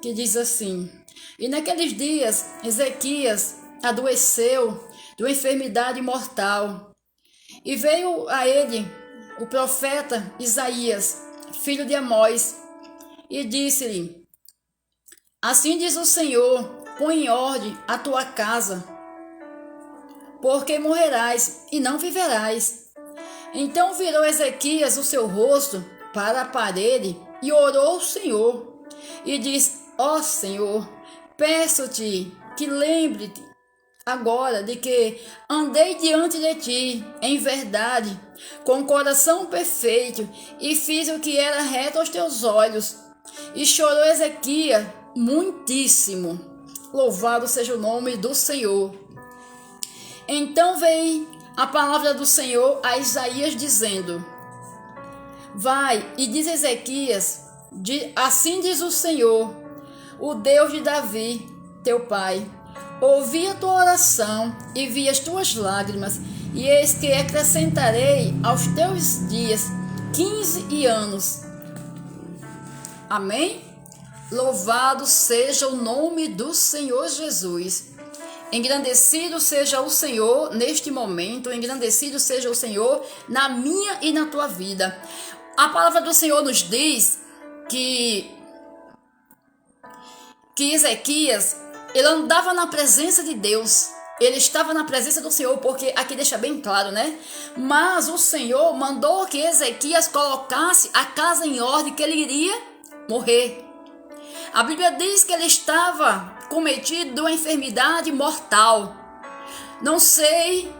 que diz assim: E naqueles dias Ezequias adoeceu de uma enfermidade mortal, e veio a ele o profeta Isaías, filho de Amós, e disse-lhe: Assim diz o Senhor, põe em ordem a tua casa, porque morrerás e não viverás. Então virou Ezequias o seu rosto para a parede e orou ao Senhor, e disse: Ó Senhor, peço-te que lembre-te agora de que andei diante de ti em verdade, com coração perfeito, e fiz o que era reto aos teus olhos. E chorou Ezequias muitíssimo. Louvado seja o nome do Senhor. Então veio a palavra do Senhor a Isaías dizendo: Vai e diz a Ezequias, assim diz o Senhor, o Deus de Davi, teu pai: Ouvi a tua oração e vi as tuas lágrimas, e eis que acrescentarei aos teus dias 15 anos. Amém? Louvado seja o nome do Senhor Jesus. Engrandecido seja o Senhor neste momento, engrandecido seja o Senhor na minha e na tua vida. A palavra do Senhor nos diz que Ezequias, ele andava na presença de Deus, ele estava na presença do Senhor, porque aqui deixa bem claro, né? Mas o Senhor mandou que Ezequias colocasse a casa em ordem, que ele iria morrer. A Bíblia diz que ele estava cometido de uma enfermidade mortal. Não sei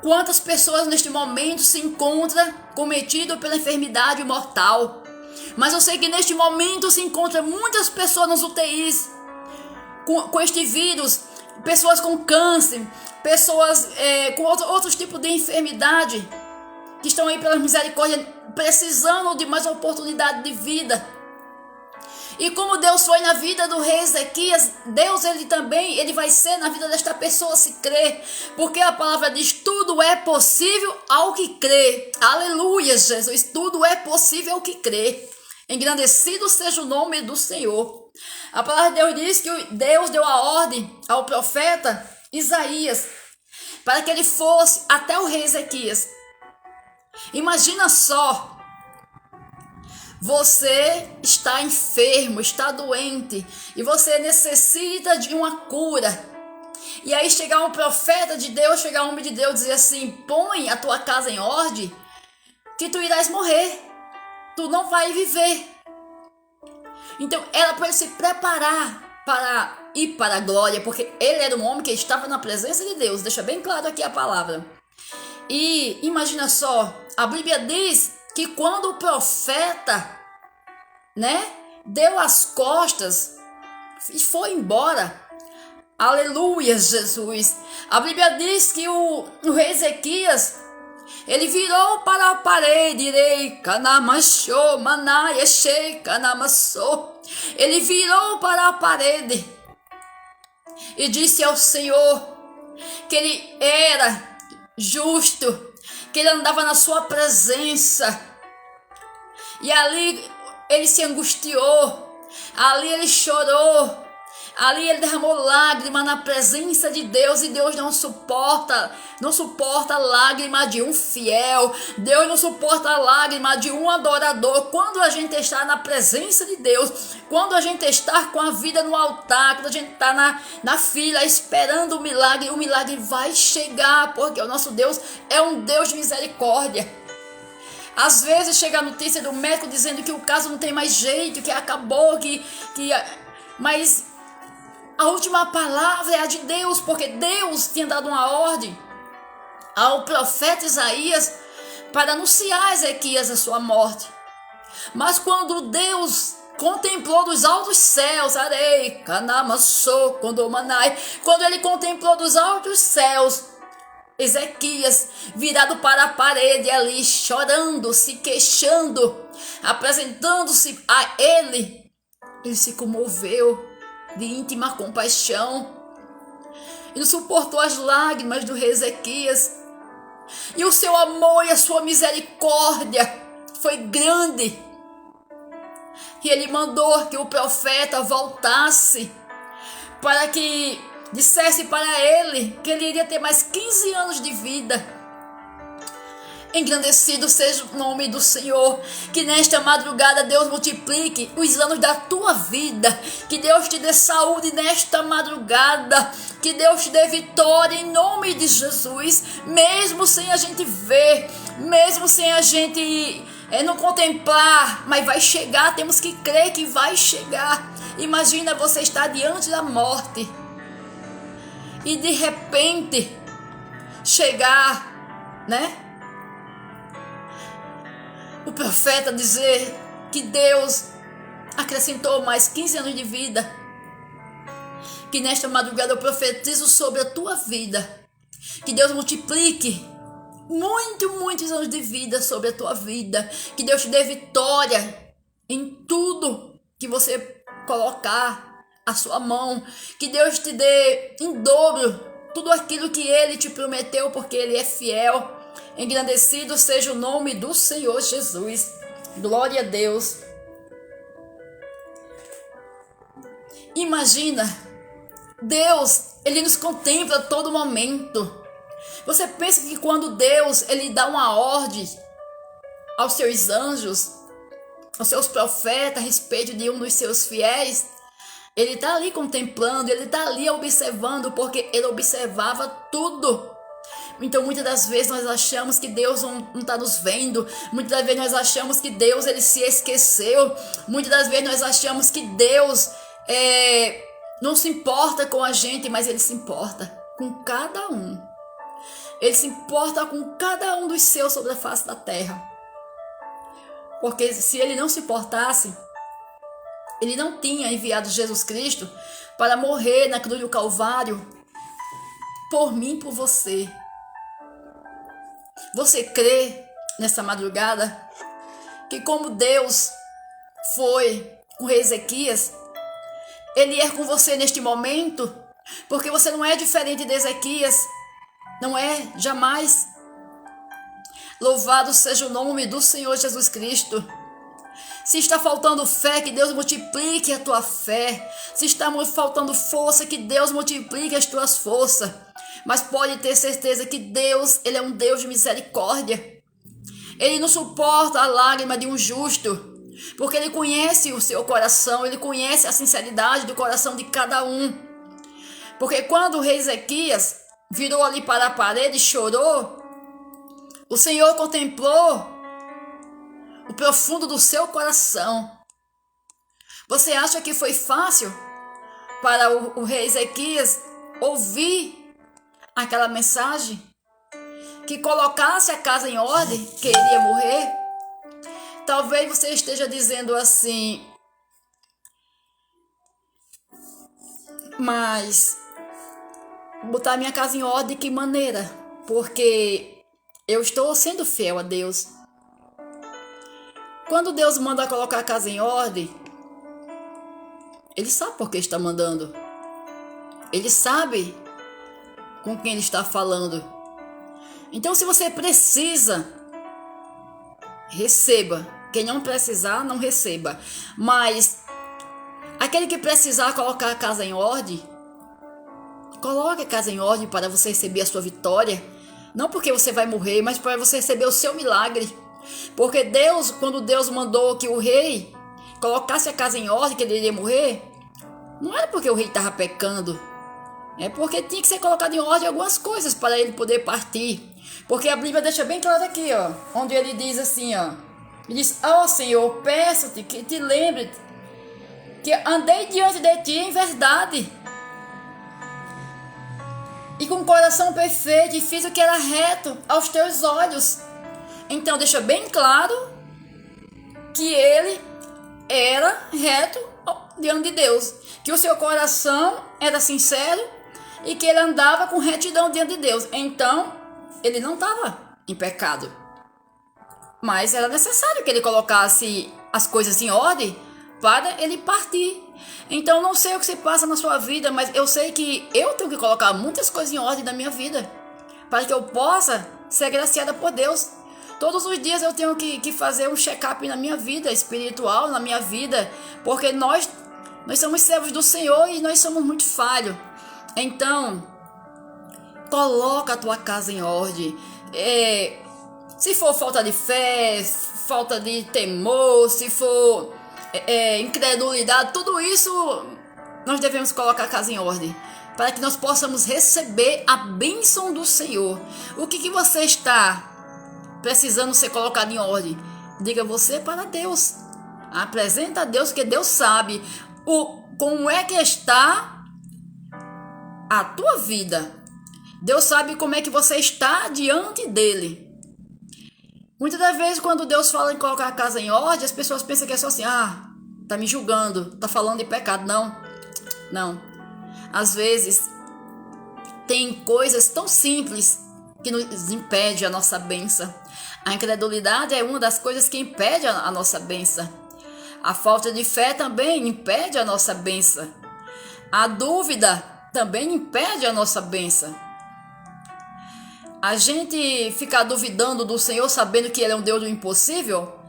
quantas pessoas neste momento se encontram cometidas pela enfermidade mortal, mas eu sei que neste momento se encontram muitas pessoas nos UTIs com este vírus, pessoas com câncer, pessoas com outros tipos de enfermidade, que estão aí pela misericórdia precisando de mais oportunidade de vida. E como Deus foi na vida do rei Ezequias, Deus ele vai ser na vida desta pessoa se crer, porque a palavra diz: tudo é possível ao que crê. Aleluia, Jesus, tudo é possível ao que crê. Engrandecido seja o nome do Senhor. A palavra de Deus diz que Deus deu a ordem ao profeta Isaías para que ele fosse até o rei Ezequias. Imagina só, você está enfermo, está doente, e você necessita de uma cura. E aí chegar um profeta de Deus, chegar um homem de Deus, dizer assim: põe a tua casa em ordem, que tu irás morrer, tu não vai viver. Então era para ele se preparar para ir para a glória, porque ele era um homem que estava na presença de Deus. Deixa bem claro aqui a palavra. E imagina só, a Bíblia diz que quando o profeta, deu as costas e foi embora, aleluia, Jesus, a Bíblia diz que o rei Ezequias, ele virou para a parede, ele virou para a parede e disse ao Senhor que ele era justo, que ele andava na sua presença. E ali ele se angustiou, ali ele chorou, ali ele derramou lágrima na presença de Deus. E Deus não suporta a lágrima de um fiel. Deus não suporta a lágrima de um adorador. Quando a gente está na presença de Deus, quando a gente está com a vida no altar, quando a gente está na fila esperando o milagre vai chegar, porque o nosso Deus é um Deus de misericórdia. Às vezes chega a notícia do médico dizendo que o caso não tem mais jeito, que acabou, mas a última palavra é a de Deus, porque Deus tinha dado uma ordem ao profeta Isaías para anunciar a Ezequias a sua morte. Mas quando Deus contemplou dos altos céus, quando ele contemplou dos altos céus Ezequias virado para a parede ali, chorando, se queixando, apresentando-se a ele se comoveu de íntima compaixão. Ele suportou as lágrimas do rei Ezequias, e o seu amor e a sua misericórdia foi grande. E ele mandou que o profeta voltasse para que dissesse para ele que ele iria ter mais 15 anos de vida. Engrandecido seja o nome do Senhor, que nesta madrugada Deus multiplique os anos da tua vida, que Deus te dê saúde nesta madrugada, que Deus te dê vitória em nome de Jesus, mesmo sem a gente ver, mesmo sem a gente não contemplar, mas vai chegar, temos que crer que vai chegar. Imagina você estar diante da morte e de repente chegar, né? O profeta dizer que Deus acrescentou mais 15 anos de vida. Que nesta madrugada eu profetizo sobre a tua vida. Que Deus multiplique muitos anos de vida sobre a tua vida. Que Deus te dê vitória em tudo que você colocar a sua mão. Que Deus te dê em dobro tudo aquilo que Ele te prometeu, porque Ele é fiel. Engrandecido seja o nome do Senhor Jesus. Glória a Deus. Imagina, Deus, Ele nos contempla a todo momento. Você pensa que quando Deus, Ele dá uma ordem aos seus anjos, aos seus profetas, a respeito de um dos seus fiéis, Ele está ali contemplando, Ele está ali observando, porque Ele observava tudo. Então muitas das vezes nós achamos que Deus não está nos vendo. Muitas das vezes nós achamos que Deus ele se esqueceu. Muitas das vezes nós achamos que Deus não se importa com a gente, mas Ele se importa com cada um. Ele se importa com cada um dos seus sobre a face da terra. Porque se Ele não se importasse, Ele não tinha enviado Jesus Cristo para morrer na cruz do Calvário por mim e por você. Você crê nessa madrugada que como Deus foi com o rei Ezequias, Ele é com você neste momento? Porque você não é diferente de Ezequias, não é, jamais. Louvado seja o nome do Senhor Jesus Cristo. Se está faltando fé, que Deus multiplique a tua fé. Se está faltando força, que Deus multiplique as tuas forças. Mas pode ter certeza que Deus, Ele é um Deus de misericórdia. Ele não suporta a lágrima de um justo, porque Ele conhece o seu coração, Ele conhece a sinceridade do coração de cada um. Porque quando o rei Ezequias virou ali para a parede e chorou, o Senhor contemplou o profundo do seu coração. Você acha que foi fácil para o rei Ezequias ouvir aquela mensagem? Que colocasse a casa em ordem, que ele ia morrer? Talvez você esteja dizendo assim, mas botar minha casa em ordem de que maneira? Porque eu estou sendo fiel a Deus. Quando Deus manda colocar a casa em ordem, Ele sabe por que está mandando. Ele sabe com quem Ele está falando. Então, se você precisa, receba. Quem não precisar, não receba. Mas aquele que precisar colocar a casa em ordem, coloque a casa em ordem para você receber a sua vitória. Não porque você vai morrer, mas para você receber o seu milagre. Porque Deus, quando Deus mandou que o rei colocasse a casa em ordem, que ele iria morrer, não era porque o rei estava pecando. É porque tinha que ser colocado em ordem algumas coisas para ele poder partir. Porque a Bíblia deixa bem claro aqui, ó, onde ele diz assim, ó. Ele diz, ó Senhor, peço-te que te lembre que andei diante de ti em verdade e com o coração perfeito, e fiz o que era reto aos teus olhos. Então deixa bem claro que ele era reto diante de Deus, que o seu coração era sincero e que ele andava com retidão diante de Deus. Então ele não estava em pecado, mas era necessário que ele colocasse as coisas em ordem para ele partir. Então não sei o que se passa na sua vida, mas eu sei que eu tenho que colocar muitas coisas em ordem na minha vida para que eu possa ser agraciada por Deus. Todos os dias eu tenho que fazer um check-up na minha vida espiritual, na minha vida, porque nós somos servos do Senhor e nós somos muito falhos. Então, coloca a tua casa em ordem. Se for falta de fé, falta de temor, se for incredulidade, tudo isso nós devemos colocar a casa em ordem, para que nós possamos receber a bênção do Senhor. O que você está precisando ser colocado em ordem? Diga você para Deus. Apresenta a Deus, que Deus sabe como é que está a tua vida. Deus sabe como é que você está diante dele. Muitas das vezes, quando Deus fala em colocar a casa em ordem, as pessoas pensam que é só assim: tá me julgando, tá falando de pecado. Não. Às vezes, tem coisas tão simples que nos impede a nossa bênção. A incredulidade é uma das coisas que impede a nossa bênção. A falta de fé também impede a nossa bênção. A dúvida também impede a nossa bênção. A gente ficar duvidando do Senhor, sabendo que Ele é um Deus do impossível,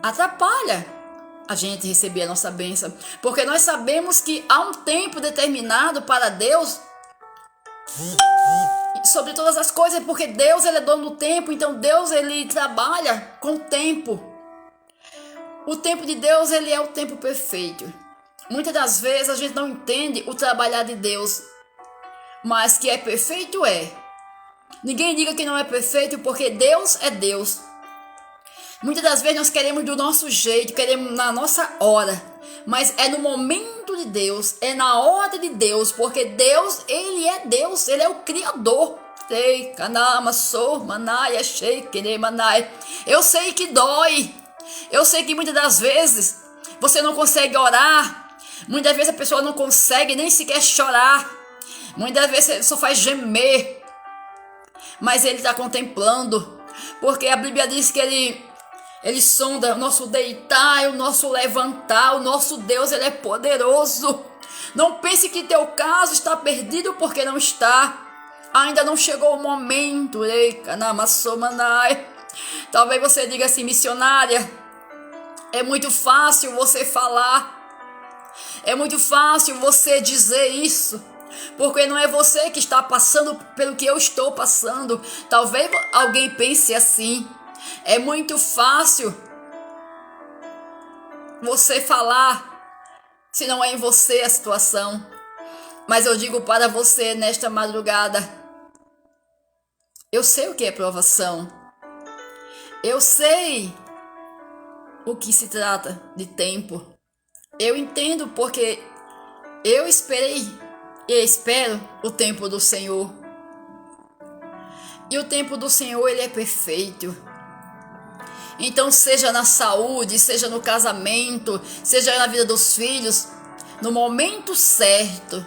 atrapalha a gente receber a nossa bênção. Porque nós sabemos que há um tempo determinado para Deus sobre todas as coisas, porque Deus, Ele é dono do tempo. Então Deus, Ele trabalha com o tempo. O tempo de Deus, Ele é o tempo perfeito. Muitas das vezes a gente não entende o trabalhar de Deus, mas que é perfeito é. Ninguém diga que não é perfeito, porque Deus é Deus. Muitas das vezes nós queremos do nosso jeito, queremos na nossa hora, mas é no momento de Deus, é na hora de Deus, porque Deus, Ele é Deus, Ele é o Criador. Eu sei que dói, eu sei que muitas das vezes você não consegue orar, muitas vezes a pessoa não consegue nem sequer chorar, muitas vezes só faz gemer, mas Ele está contemplando, porque a Bíblia diz que Ele sonda o nosso deitar e o nosso levantar. O nosso Deus, Ele é poderoso. Não pense que teu caso está perdido, porque não está. Ainda não chegou o momento. Talvez você diga assim: missionária, é muito fácil você falar, é muito fácil você dizer isso, porque não é você que está passando pelo que eu estou passando. Talvez alguém pense assim: é muito fácil você falar se não é em você a situação. Mas eu digo para você nesta madrugada: eu sei o que é provação. Eu sei o que se trata de tempo. Eu entendo, porque eu esperei e espero o tempo do Senhor. E o tempo do Senhor, Ele é perfeito. Então, seja na saúde, seja no casamento, seja na vida dos filhos, no momento certo,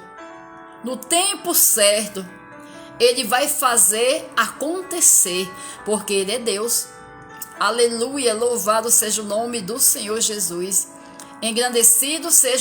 no tempo certo, Ele vai fazer acontecer, porque Ele é Deus. Aleluia, louvado seja o nome do Senhor Jesus. Engrandecido seja